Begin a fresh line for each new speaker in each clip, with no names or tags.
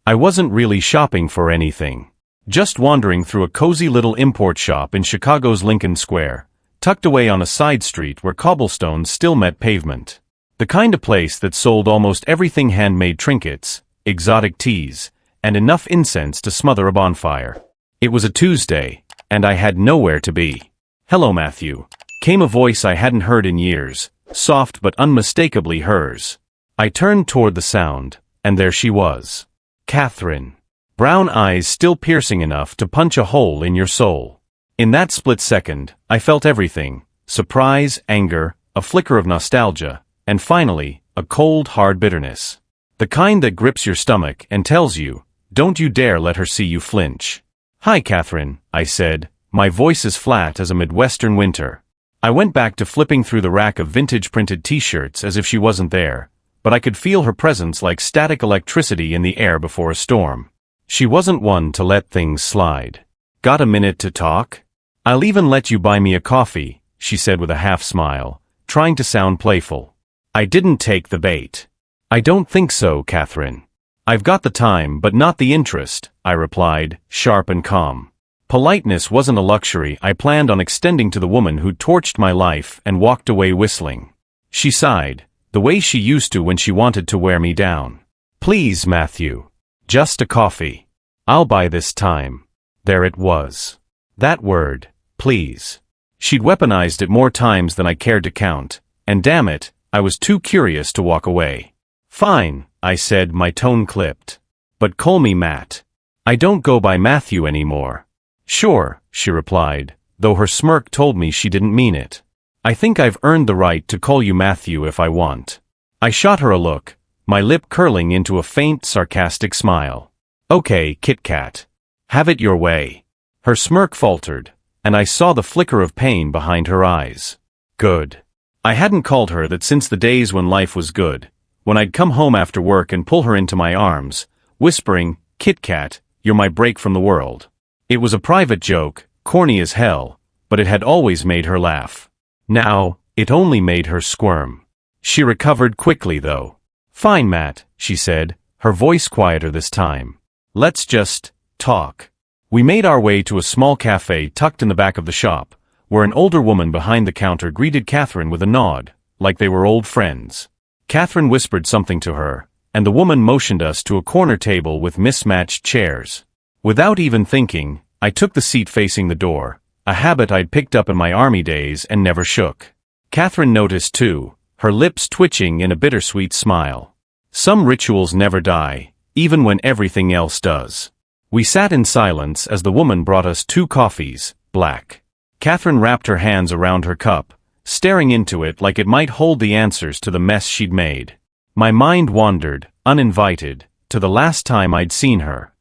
I wasn't really shopping for anything. Just wandering through a cozy little import shop in Chicago's Lincoln Square, tucked away on a side street where cobblestones still met pavement. The kind of place that sold almost everything: handmade trinkets, exotic teas, and enough incense to smother a bonfire. It was a Tuesday, and I had nowhere to be. "Hello, Matthew," came a voice I hadn't heard in years, soft but unmistakably hers. I turned toward the sound, and there she was. Catherine. Brown eyes still piercing enough to punch a hole in your soul. In that split second, I felt everything: surprise, anger, a flicker of nostalgia, and finally, a cold, hard bitterness. The kind that grips your stomach and tells you, don't you dare let her see you flinch. "Hi, Catherine," I said, my voice as flat as a Midwestern winter. I went back to flipping through the rack of vintage printed t-shirts as if she wasn't there, but I could feel her presence like static electricity in the air before a storm. She wasn't one to let things slide. "Got a minute to talk? I'll even let you buy me a coffee," she said with a half smile, trying to sound playful. I didn't take the bait. "I don't think so, Catherine. I've got the time but not the interest," I replied, sharp and calm. Politeness wasn't a luxury I planned on extending to the woman who'd torched my life, and walked away whistling. She sighed, the way she used to when she wanted to wear me down. "Please, Matthew. Just a coffee. I'll buy this time." There it was. That word, please. She'd weaponized it more times than I cared to count, and damn it, I was too curious to walk away. "Fine," I said, my tone clipped. "But call me Matt. I don't go by Matthew anymore." "Sure," she replied, though her smirk told me she didn't mean it. "I think I've earned the right to call you Matthew if I want." I shot her a look, my lip curling into a faint, sarcastic smile. "Okay, Kit Kat. Have it your way." Her smirk faltered, and I saw the flicker of pain behind her eyes. Good. I hadn't called her that since the days when life was good, when I'd come home after work and pull her into my arms, whispering, "Kit Kat, you're my break from the world." It was a private joke, corny as hell, but it had always made her laugh. Now, it only made her squirm. She recovered quickly, though. "Fine, Matt," she said, her voice quieter this time. "Let's just talk." We made our way to a small cafe tucked in the back of the shop, where an older woman behind the counter greeted Catherine with a nod, like they were old friends. Catherine whispered something to her, and the woman motioned us to a corner table with mismatched chairs. Without even thinking, I took the seat facing the door, a habit I'd picked up in my army days and never shook. Catherine noticed too, her lips twitching in a bittersweet smile. Some rituals never die, even when everything else does. We sat in silence as the woman brought us 2 coffees, black. Catherine wrapped her hands around her cup, staring into it like it might hold the answers to the mess she'd made. My mind wandered, uninvited, to the last time I'd seen her.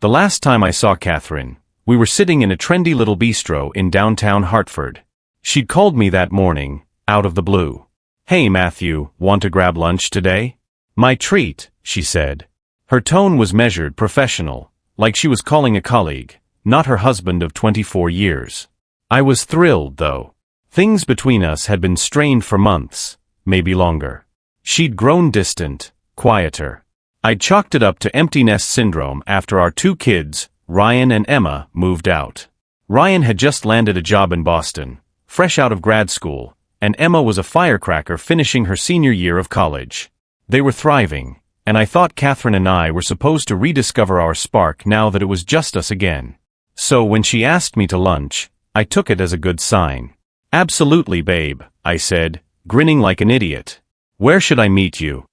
The last time I saw Catherine, we were sitting in a trendy little bistro in downtown Hartford. She'd called me that morning, out of the blue. "Hey, Matthew, want to grab lunch today?" "My treat," she said. Her tone was measured, professional, like she was calling a colleague, not her husband of 24 years. I was thrilled, though. Things between us had been strained for months, maybe longer. She'd grown distant, quieter. I'd chalked it up to empty nest syndrome after our 2 kids, Ryan and Emma, moved out. Ryan had just landed a job in Boston, fresh out of grad school, and Emma was a firecracker finishing her senior year of college. They were thriving, and I thought Catherine and I were supposed to rediscover our spark now that it was just us again. So when she asked me to lunch, I took it as a good sign. "Absolutely, babe," I said, grinning like an idiot. "Where should I meet you?"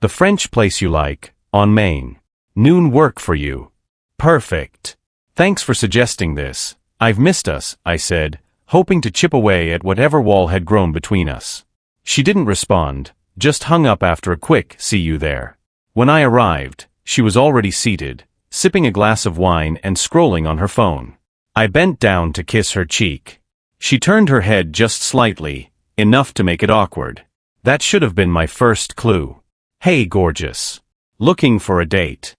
"The French place you like, on Main. Noon work for you." "Perfect. Thanks for suggesting this. I've missed us," I said, hoping to chip away at whatever wall had grown between us. She didn't respond, just hung up after a quick "see you there." When I arrived, she was already seated, sipping a glass of wine and scrolling on her phone. I bent down to kiss her cheek. She turned her head just slightly, enough to make it awkward. That should have been my first clue. "Hey, gorgeous. Looking for a date?"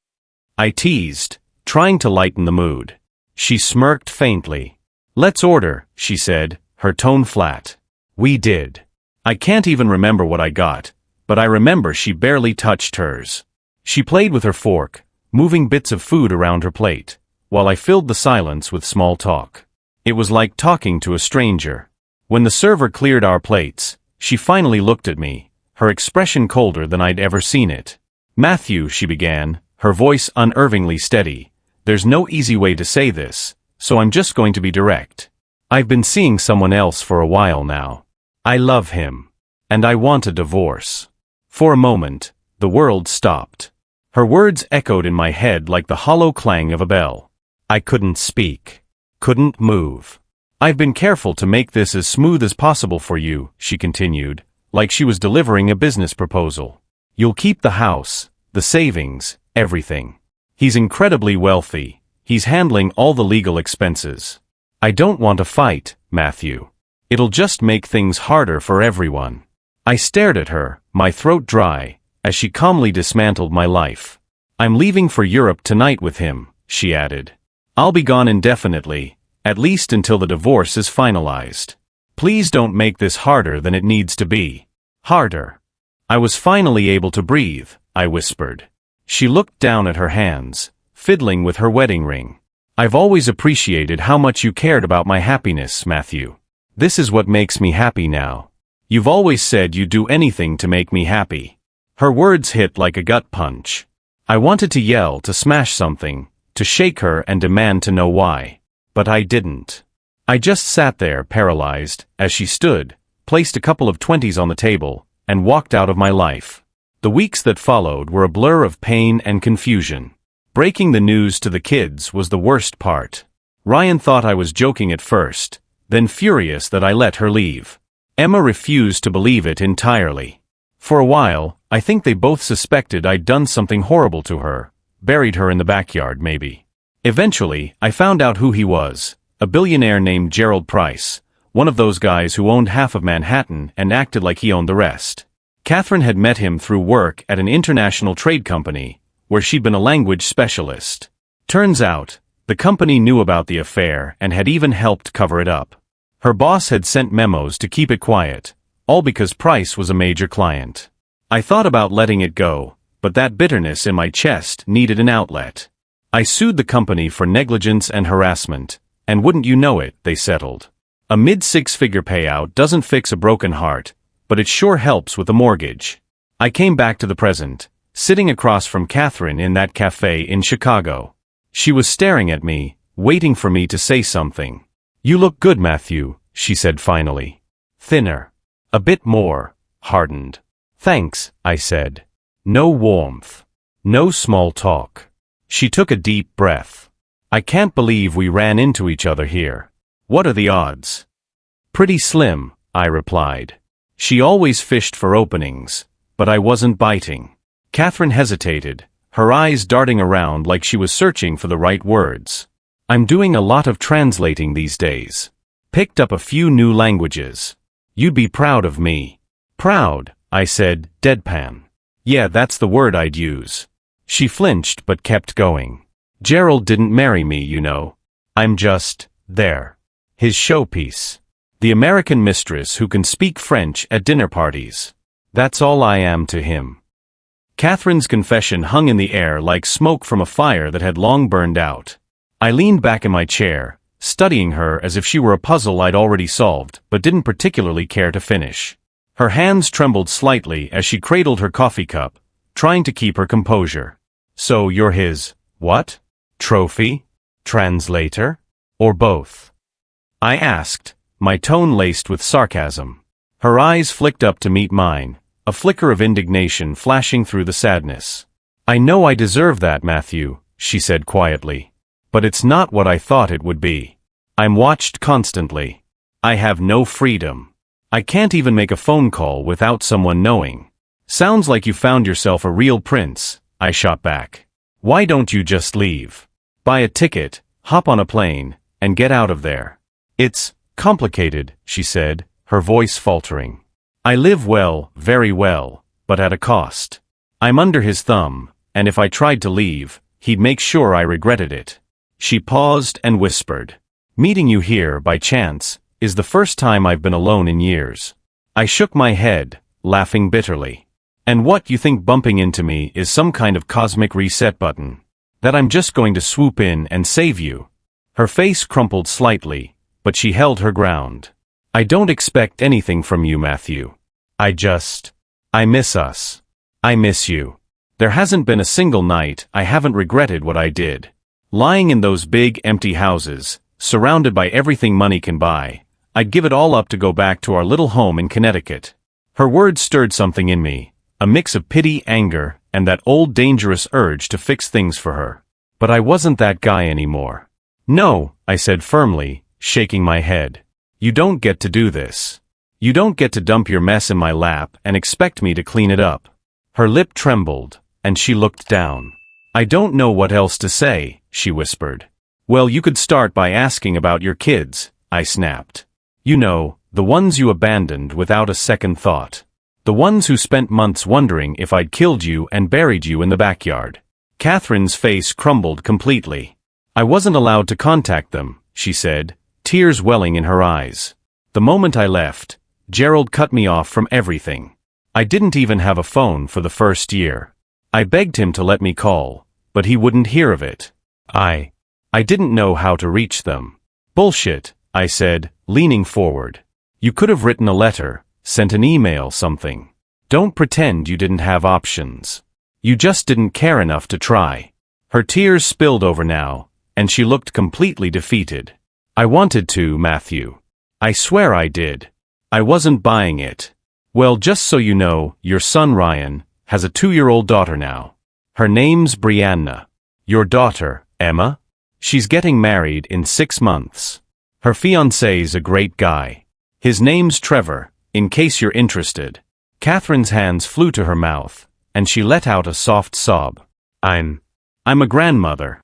I teased, trying to lighten the mood. She smirked faintly. "Let's order," she said, her tone flat. We did. I can't even remember what I got, but I remember she barely touched hers. She played with her fork, moving bits of food around her plate, while I filled the silence with small talk. It was like talking to a stranger. When the server cleared our plates, she finally looked at me, her expression colder than I'd ever seen it. "Matthew," she began, her voice unervingly steady, "there's no easy way to say this, so I'm just going to be direct. I've been seeing someone else for a while now. I love him. And I want a divorce." For a moment, the world stopped. Her words echoed in my head like the hollow clang of a bell. I couldn't speak. Couldn't move. "I've been careful to make this as smooth as possible for you," she continued, like she was delivering a business proposal. "You'll keep the house, the savings, everything. He's incredibly wealthy. He's handling all the legal expenses. I don't want a fight, Matthew. It'll just make things harder for everyone." I stared at her, my throat dry, as she calmly dismantled my life. "I'm leaving for Europe tonight with him," she added. "I'll be gone indefinitely, at least until the divorce is finalized. Please don't make this harder than it needs to be." "Harder." I was finally able to breathe, I whispered. She looked down at her hands, fiddling with her wedding ring. "I've always appreciated how much you cared about my happiness, Matthew. This is what makes me happy now. You've always said you'd do anything to make me happy." Her words hit like a gut punch. I wanted to yell, to smash something, to shake her and demand to know why. But I didn't. I just sat there paralyzed, as she stood, placed a couple of 20s on the table, and walked out of my life. The weeks that followed were a blur of pain and confusion. Breaking the news to the kids was the worst part. Ryan thought I was joking at first, then furious that I let her leave. Emma refused to believe it entirely. For a while, I think they both suspected I'd done something horrible to her, buried her in the backyard maybe. Eventually, I found out who he was, a billionaire named Gerald Price, one of those guys who owned half of Manhattan and acted like he owned the rest. Catherine had met him through work at an international trade company, where she'd been a language specialist. Turns out, the company knew about the affair and had even helped cover it up. Her boss had sent memos to keep it quiet, all because Price was a major client. I thought about letting it go, but that bitterness in my chest needed an outlet. I sued the company for negligence and harassment, and wouldn't you know it, they settled. A mid-six-figure payout doesn't fix a broken heart, but it sure helps with a mortgage. I came back to the present, sitting across from Catherine in that cafe in Chicago. She was staring at me, waiting for me to say something. "You look good, Matthew," she said finally. "Thinner. A bit more hardened." "Thanks," I said. No warmth. No small talk. She took a deep breath. "I can't believe we ran into each other here. What are the odds?" "Pretty slim," I replied. She always fished for openings, but I wasn't biting. Catherine hesitated, her eyes darting around like she was searching for the right words. "I'm doing a lot of translating these days. Picked up a few new languages. You'd be proud of me." "Proud," I said, deadpan. "Yeah, that's the word I'd use." She flinched but kept going. "Gerald didn't marry me, you know. I'm just there. His showpiece. The American mistress who can speak French at dinner parties. That's all I am to him." Catherine's confession hung in the air like smoke from a fire that had long burned out. I leaned back in my chair, studying her as if she were a puzzle I'd already solved, but didn't particularly care to finish. Her hands trembled slightly as she cradled her coffee cup, trying to keep her composure. "So you're his, what? Trophy? Translator? Or both?" I asked, my tone laced with sarcasm. Her eyes flicked up to meet mine, a flicker of indignation flashing through the sadness. "I know I deserve that, Matthew," she said quietly. "But it's not what I thought it would be. I'm watched constantly. I have no freedom. I can't even make a phone call without someone knowing." "Sounds like you found yourself a real prince," I shot back. "Why don't you just leave? Buy a ticket, hop on a plane, and get out of there." "It's complicated," she said, her voice faltering. "I live well, very well, but at a cost. I'm under his thumb, and if I tried to leave, he'd make sure I regretted it." She paused and whispered, "Meeting you here, by chance, is the first time I've been alone in years." I shook my head, laughing bitterly. "And what, you think bumping into me is some kind of cosmic reset button?" That I'm just going to swoop in and save you. Her face crumpled slightly, but she held her ground. I don't expect anything from you, Matthew. I miss us. I miss you. There hasn't been a single night I haven't regretted what I did. Lying in those big, empty houses, surrounded by everything money can buy, I'd give it all up to go back to our little home in Connecticut. Her words stirred something in me, a mix of pity, anger, and that old dangerous urge to fix things for her. But I wasn't that guy anymore. No, I said firmly, shaking my head. You don't get to do this. You don't get to dump your mess in my lap and expect me to clean it up. Her lip trembled, and she looked down. I don't know what else to say, she whispered. Well, you could start by asking about your kids, I snapped. You know, the ones you abandoned without a second thought. The ones who spent months wondering if I'd killed you and buried you in the backyard. Catherine's face crumbled completely. I wasn't allowed to contact them, she said, tears welling in her eyes. The moment I left, Gerald cut me off from everything. I didn't even have a phone for the first year. I begged him to let me call, but he wouldn't hear of it. I didn't know how to reach them. Bullshit, I said, leaning forward. You could have written a letter, sent an email, something. Don't pretend you didn't have options. You just didn't care enough to try. Her tears spilled over now, and she looked completely defeated. I wanted to, Matthew. I swear I did. I wasn't buying it. Well, just so you know, your son Ryan has a 2-year-old daughter now. Her name's Brianna. Your daughter, Emma? She's getting married in 6 months. Her fiancé's a great guy. His name's Trevor, in case you're interested. Catherine's hands flew to her mouth, and she let out a soft sob. I'm a grandmother.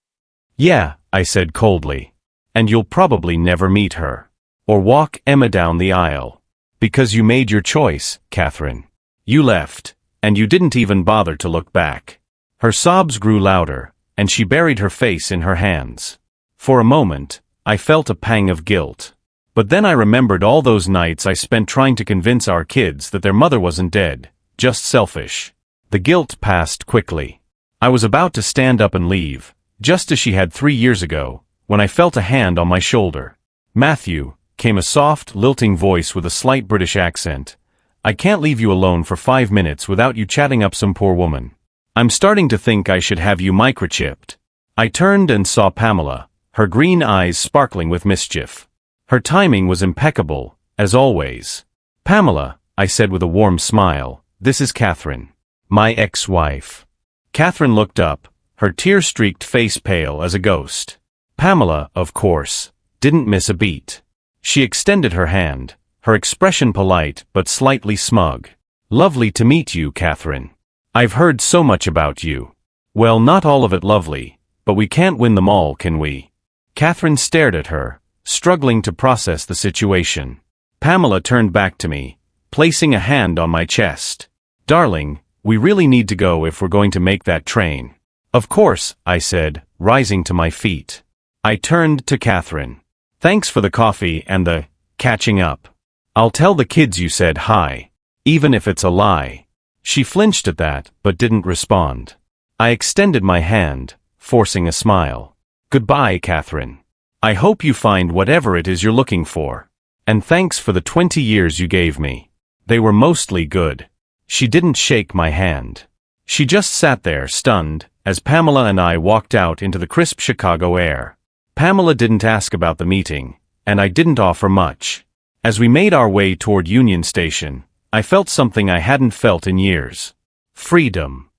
Yeah, I said coldly. And you'll probably never meet her. Or walk Emma down the aisle. Because you made your choice, Catherine. You left, and you didn't even bother to look back. Her sobs grew louder, and she buried her face in her hands. For a moment, I felt a pang of guilt. But then I remembered all those nights I spent trying to convince our kids that their mother wasn't dead, just selfish. The guilt passed quickly. I was about to stand up and leave, just as she had 3 years ago, when I felt a hand on my shoulder. Matthew, came a soft, lilting voice with a slight British accent. I can't leave you alone for 5 minutes without you chatting up some poor woman. I'm starting to think I should have you microchipped. I turned and saw Pamela, her green eyes sparkling with mischief. Her timing was impeccable, as always. Pamela, I said with a warm smile, this is Catherine. My ex-wife. Catherine looked up, her tear-streaked face pale as a ghost. Pamela, of course, didn't miss a beat. She extended her hand, her expression polite but slightly smug. Lovely to meet you, Catherine. I've heard so much about you. Well, not all of it lovely, but we can't win them all, can we? Catherine stared at her, struggling to process the situation. Pamela turned back to me, placing a hand on my chest. Darling, we really need to go if we're going to make that train. Of course, I said, rising to my feet. I turned to Catherine. Thanks for the coffee and the catching up. I'll tell the kids you said hi, even if it's a lie. She flinched at that, but didn't respond. I extended my hand, forcing a smile. Goodbye, Catherine. I hope you find whatever it is you're looking for. And thanks for the 20 years you gave me. They were mostly good. She didn't shake my hand. She just sat there, stunned, as Pamela and I walked out into the crisp Chicago air. Pamela didn't ask about the meeting, and I didn't offer much. As we made our way toward Union Station, I felt something I hadn't felt in years. Freedom.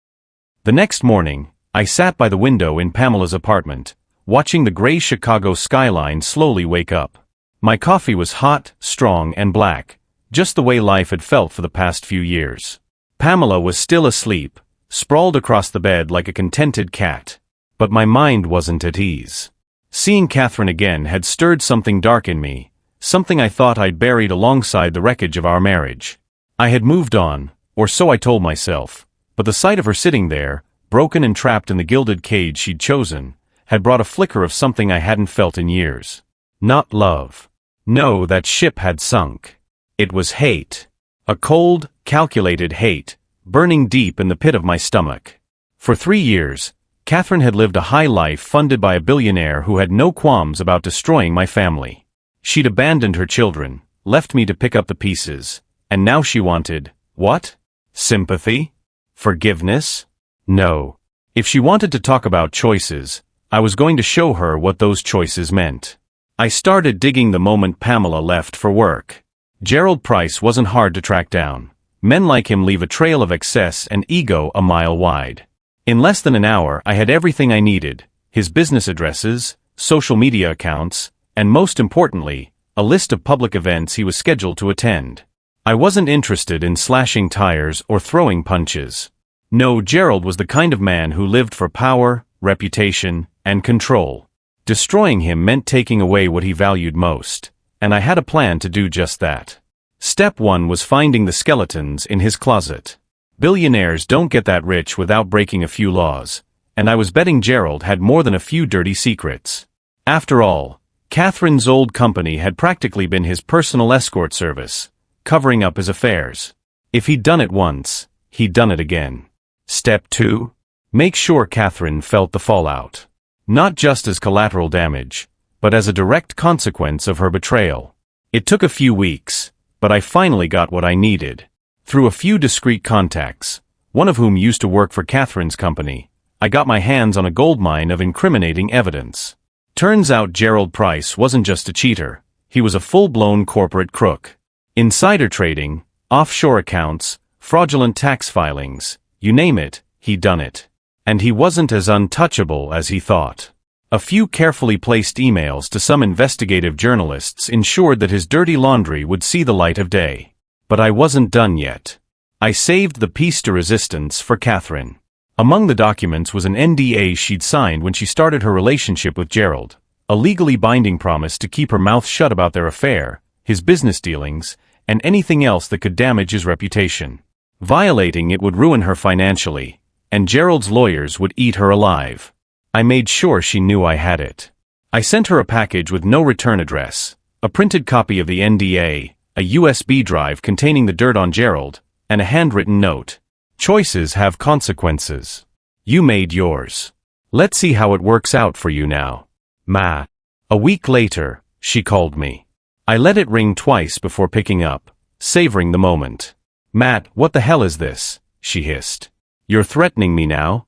The next morning, I sat by the window in Pamela's apartment, watching the gray Chicago skyline slowly wake up. My coffee was hot, strong, and black, just the way life had felt for the past few years. Pamela was still asleep, sprawled across the bed like a contented cat. But my mind wasn't at ease. Seeing Catherine again had stirred something dark in me, something I thought I'd buried alongside the wreckage of our marriage. I had moved on, or so I told myself, but the sight of her sitting there, broken and trapped in the gilded cage she'd chosen, had brought a flicker of something I hadn't felt in years. Not love. No, that ship had sunk. It was hate. A cold, calculated hate, burning deep in the pit of my stomach. For 3 years, Catherine had lived a high life funded by a billionaire who had no qualms about destroying my family. She'd abandoned her children, left me to pick up the pieces, and now she wanted, what? Sympathy? Forgiveness? No. If she wanted to talk about choices, I was going to show her what those choices meant. I started digging the moment Pamela left for work. Gerald Price wasn't hard to track down. Men like him leave a trail of excess and ego a mile wide. In less than an hour I had everything I needed, his business addresses, social media accounts, and most importantly, a list of public events he was scheduled to attend. I wasn't interested in slashing tires or throwing punches. No, Gerald was the kind of man who lived for power, reputation, and control. Destroying him meant taking away what he valued most, and I had a plan to do just that. Step 1 was finding the skeletons in his closet. Billionaires don't get that rich without breaking a few laws, and I was betting Gerald had more than a few dirty secrets. After all, Catherine's old company had practically been his personal escort service, covering up his affairs. If he'd done it once, he'd done it again. Step 2. Make sure Catherine felt the fallout. Not just as collateral damage, but as a direct consequence of her betrayal. It took a few weeks, but I finally got what I needed. Through a few discreet contacts, one of whom used to work for Catherine's company, I got my hands on a goldmine of incriminating evidence. Turns out Gerald Price wasn't just a cheater, he was a full-blown corporate crook. Insider trading, offshore accounts, fraudulent tax filings, you name it, he'd done it. And he wasn't as untouchable as he thought. A few carefully placed emails to some investigative journalists ensured that his dirty laundry would see the light of day. But I wasn't done yet. I saved the piece de resistance for Catherine. Among the documents was an NDA she'd signed when she started her relationship with Gerald, a legally binding promise to keep her mouth shut about their affair, his business dealings, and anything else that could damage his reputation. Violating it would ruin her financially, and Gerald's lawyers would eat her alive. I made sure she knew I had it. I sent her a package with no return address, a printed copy of the NDA, a USB drive containing the dirt on Gerald, and a handwritten note. Choices have consequences. You made yours. Let's see how it works out for you now. Ma. A week later, she called me. I let it ring twice before picking up, savoring the moment. Matt, what the hell is this? She hissed. You're threatening me now?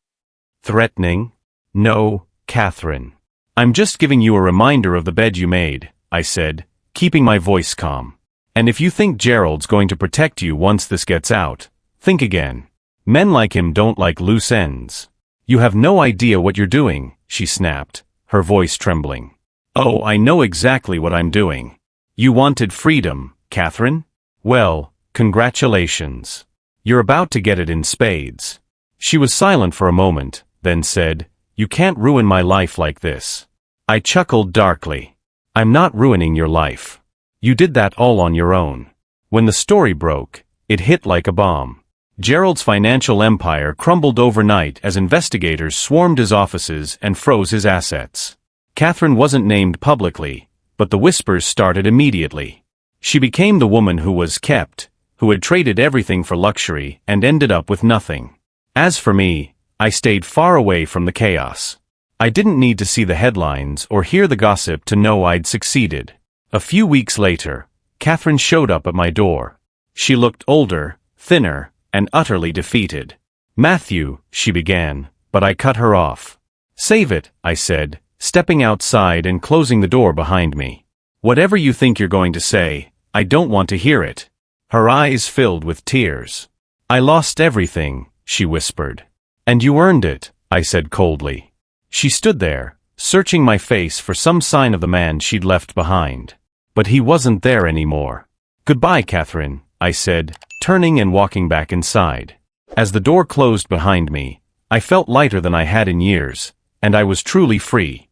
Threatening? No, Catherine. I'm just giving you a reminder of the bed you made, I said, keeping my voice calm. And if you think Gerald's going to protect you once this gets out, think again. Men like him don't like loose ends. You have no idea what you're doing, she snapped, her voice trembling. Oh, I know exactly what I'm doing. You wanted freedom, Catherine? Well, congratulations. You're about to get it in spades. She was silent for a moment, then said, You can't ruin my life like this. I chuckled darkly. I'm not ruining your life. You did that all on your own. When the story broke, it hit like a bomb. Gerald's financial empire crumbled overnight as investigators swarmed his offices and froze his assets. Catherine wasn't named publicly, but the whispers started immediately. She became the woman who was kept, who had traded everything for luxury and ended up with nothing. As for me, I stayed far away from the chaos. I didn't need to see the headlines or hear the gossip to know I'd succeeded. A few weeks later, Catherine showed up at my door. She looked older, thinner, and utterly defeated. Matthew, she began, but I cut her off. Save it, I said, stepping outside and closing the door behind me. Whatever you think you're going to say, I don't want to hear it. Her eyes filled with tears. I lost everything, she whispered. And you earned it, I said coldly. She stood there, searching my face for some sign of the man she'd left behind. But he wasn't there anymore. Goodbye, Catherine, I said, turning and walking back inside. As the door closed behind me, I felt lighter than I had in years, and I was truly free.